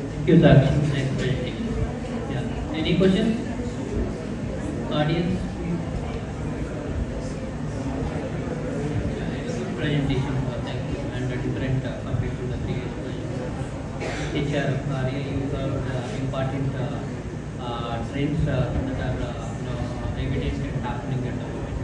Thank you, Sakshi. Next presentation. Yeah. Any questions? Audience? Presentation. Thank you. And different compared to the previous presentation. HR, Arya, you have important trends that are evident and happening at the moment.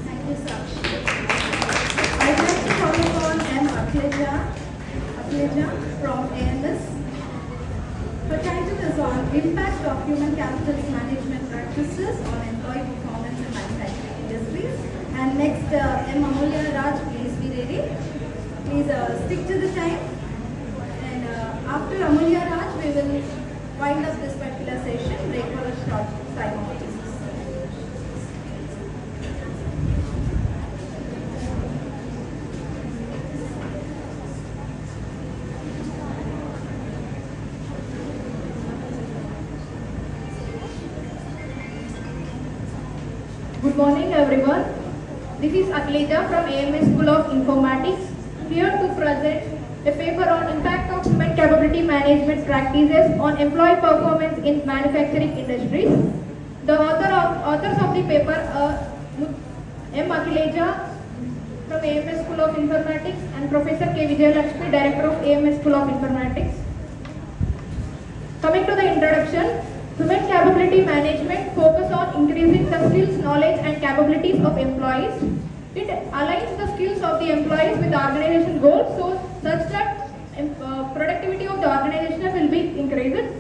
Thank you, Sakshi. I'd like to call upon M. Akleja from AMS. Her title is on Impact of Human Capital Management Practices on Employee Performance in Manufacturing Industries. And next, M. Amulya Raj, please be ready. Please stick to the time. And after Amulya Raj, we will wind up this particular session, break for a short time of recess. Good morning everyone. This is Akleja from AMS School of Informatics, here to present a paper on impact of human capability management practices on employee performance in manufacturing industries. The authors of the paper are M. Akleja from AMS School of Informatics and Professor K. Vijayalakshmi, Director of AMS School of Informatics. Coming to the introduction, human capability management focus on increasing the skills, knowledge and capabilities of employees. It aligns the skills of the employees with the organization goals such that productivity of the organization will be increased.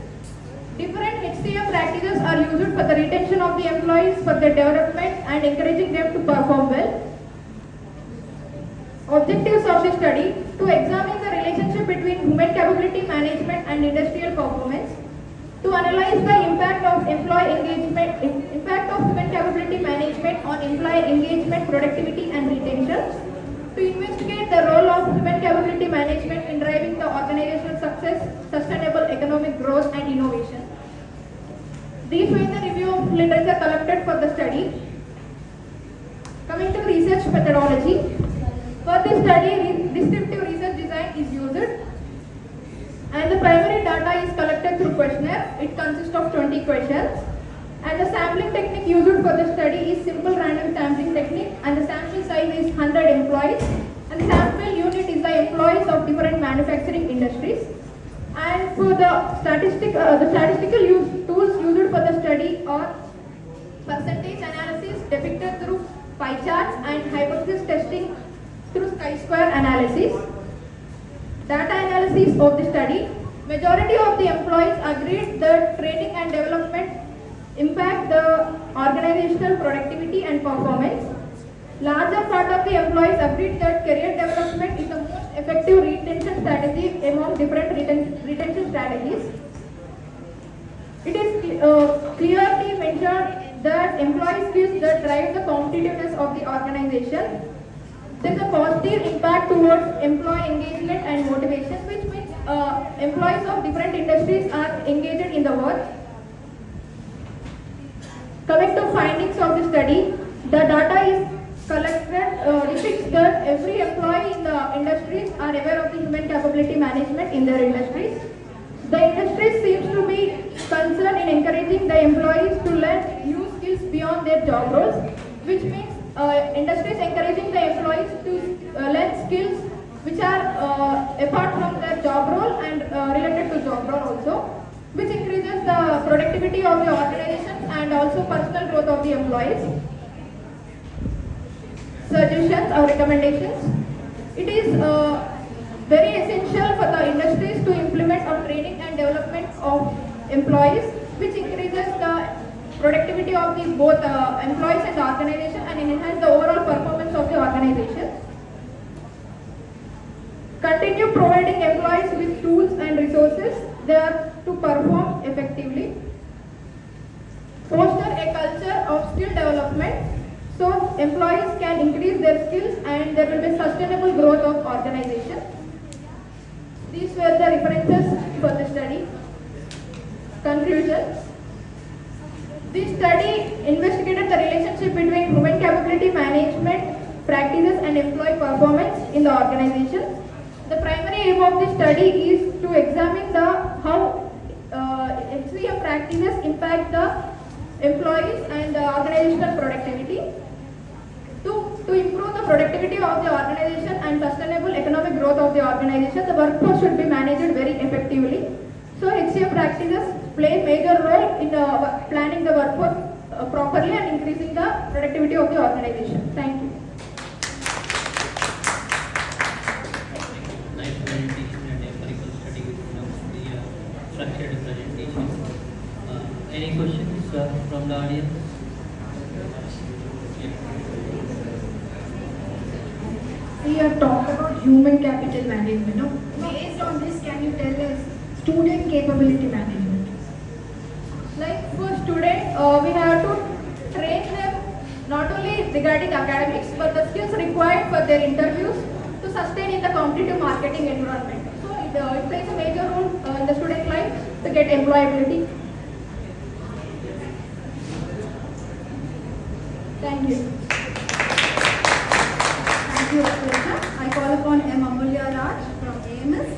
Different HCM practices are used for the retention of the employees, for their development and encouraging them to perform well. Objectives of the study: to examine the relationship between human capability management and industrial performance, to analyze the impact of human capability management on employee engagement, productivity and retention, to investigate the role of human capability management in driving the organizational success, sustainable economic growth and innovation. These were the review of literature collected for the study. Coming to research methodology, for this study, descriptive research design is used. And the primary data is collected through questionnaire. It consists of 20 questions. And the sampling technique used for the study is simple random sampling technique. And the sample size is 100 employees. And the sample unit is the employees of different manufacturing industries. And for the statistical tools used for the study are percentage analysis depicted through pie charts and hypothesis testing through chi-square analysis. Data analysis of the study: majority of the employees agreed that training and development impact the organizational productivity and performance. Larger part of the employees agreed that career development is the most effective retention strategy among different retention strategies. It is clearly mentioned that employee skills that drive the competitiveness of the organization. There is a positive impact towards employee engagement and motivation, which means employees of different industries are engaged in the work. Coming to findings of the study, the data is collected depicts that every employee in the industries are aware of the human capability management in their industries. The industry seems to be concerned in encouraging the employees to learn new skills beyond their job roles, which means industries encouraging the employees to learn skills which are apart from their job role and related to job role also, which increases the productivity of the organization and also personal growth of the employees. Suggestions or recommendations: it is very essential for the industries to implement on training and development of employees, which increases the productivity of the both employees and the organization and enhance the overall performance of the organization. providing employees with tools and resources there to perform effectively. Foster a culture of skill development so employees can increase their skills and there will be sustainable growth of organization. These were the references for the study. Conclusion. This study investigated the relationship between human capability management practices and employee performance in the organization. The primary aim of this study is to examine how HCM practices impact the employees and the organizational productivity. To improve the productivity of the organization and sustainable economic growth of the organization, the workforce should be managed very effectively. So HCM practices play a major role in planning the workforce properly and increasing the productivity of the organization. Thank you. Nice presentation and empirical study with the structured presentation. Any questions from the audience? We have talked about human capital management. No? Based on this, can you tell us student capability management? Like for students, we have to train them not only regarding academics, but the skills required for their interviews to sustain in the competitive marketing environment. So it plays a major role in the student life to get employability. Thank you. Thank you, Akshay. I call upon M. Amulya Raj from AMS,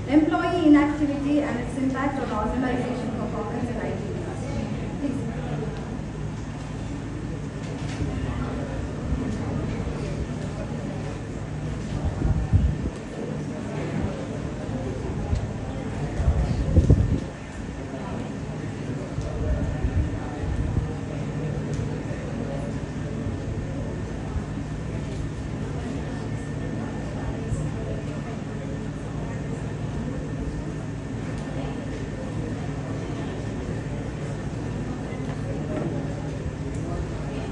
employee inactivity and its impact on organization performance in IT industry. Please.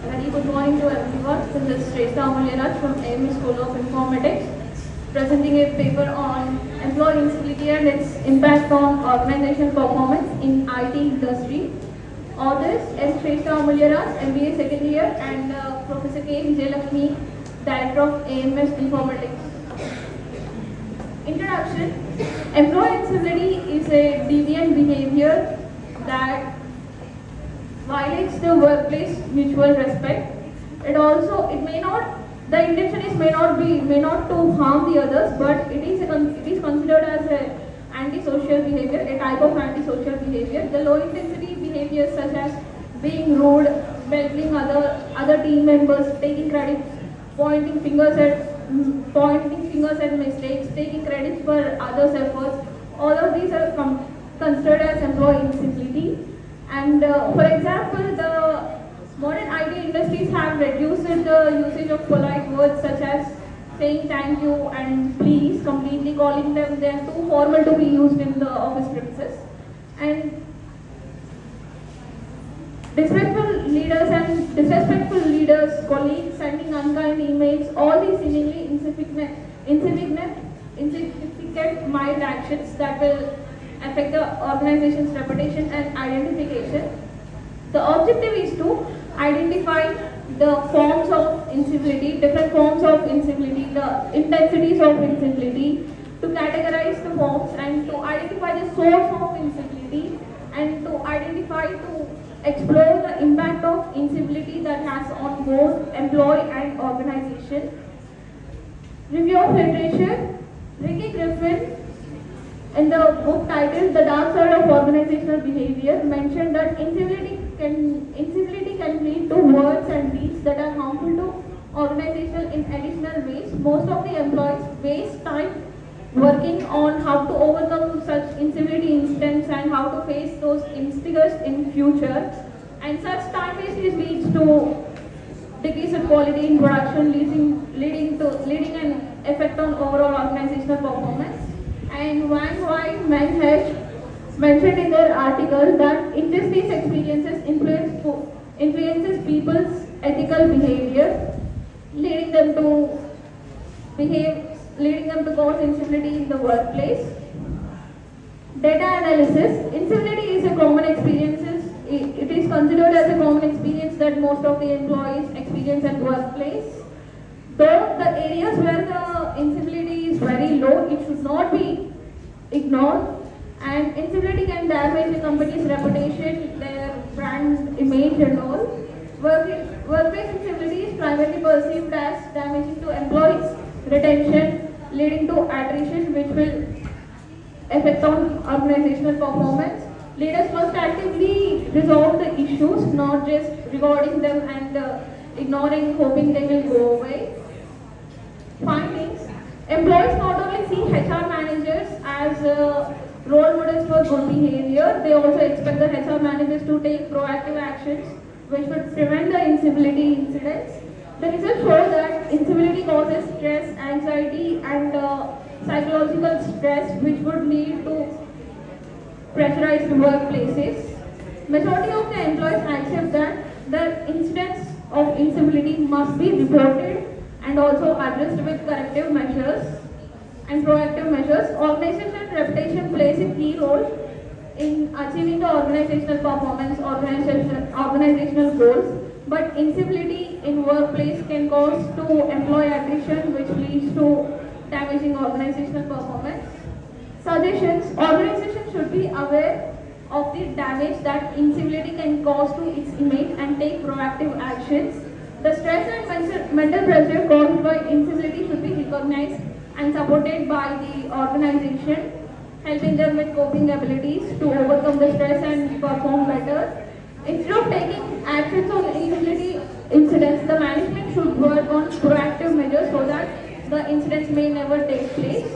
Very good morning to everyone. This is Shrestha Amalyanaraj from AMS School of Informatics, presenting a paper on employee incivility and its impact on organizational performance in IT industry. Authors M. Shrestha Amalyanaraj, MBA second year, and Professor K. Vijayalakshmi, Director of AMS Informatics. Introduction. Employee incivility is a deviant behavior that violates the workplace mutual respect. It may not, the intention is may not to harm the others, but it is considered as a antisocial behavior, a type of antisocial behavior. The low intensity behaviors such as being rude, belittling other team members, taking credit, pointing fingers at mistakes, taking credit for others' efforts. All of these are considered as employee incivility. And for example, the modern IT industries have reduced the usage of polite words such as saying thank you and please, completely calling them, they are too formal to be used in the office premises. And disrespectful leaders, colleagues sending unkind emails, all these seemingly insignificant mild actions that will affect the organization's reputation and identification. The objective is to identify the forms of incivility, different forms of incivility, the intensities of incivility, to categorize the forms and to identify the source of incivility and to explore the impact of incivility that has on both employee and organization. Review of literature. Ricky Griffin, in the book titled The Dark Side of Organizational Behavior, mentioned that incivility can lead to words and deeds that are harmful to organization in additional ways. Most of the employees waste time working on how to overcome such incivility incidents and how to face those instigators in future. And such time wastage leads to decrease in quality in production, leading an effect on overall organizational performance. And Wang Wai Menhesh mentioned in their article that injustice experiences influences people's ethical behavior, leading them to behave leading them to cause incivility in the workplace. Data analysis. Incivility is a common experience. It is considered as a common experience that most of the employees experience at workplace. Though the areas where the incivility is very low, it should not be ignored. And incivility can damage a company's reputation, their brand image and all. Workplace incivility is primarily perceived as damaging to employees' retention, leading to attrition, which will affect on organizational performance. Leaders must actively resolve the issues, not just regarding them and ignoring, hoping they will go away. Findings. Employees not only see HR managers as role models for good behavior, they also expect the HR managers to take proactive actions which would prevent the incivility incidents. The results show that incivility causes stress, anxiety and psychological stress which would lead to pressurized workplaces. Majority of the employees accept that the incidents of incivility must be reported and also addressed with corrective measures and proactive measures. Organizational reputation plays a key role in achieving the organizational performance, organizational goals, but incivility in workplace can cause to employee attrition which leads to damaging organizational performance. Suggestions. Organizations should be aware of the damage that incivility can cause to its image and take proactive actions. The stress and mental pressure caused by incivility should be recognized and supported by the organization, helping them with coping abilities to overcome the stress and perform better. Instead of taking actions on incivility incidents, the management should work on proactive measures so that the incidents may never take place.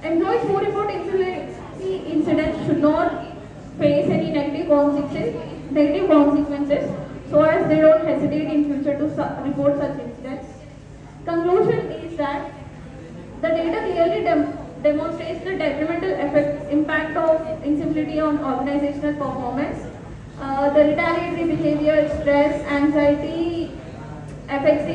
Employees who report incivility incidents should not face any negative consequences so as they don't hesitate in future to report such incidents. Conclusion is that the data clearly demonstrates the detrimental impact of incivility on organizational performance. The retaliatory behavior, stress, anxiety affects the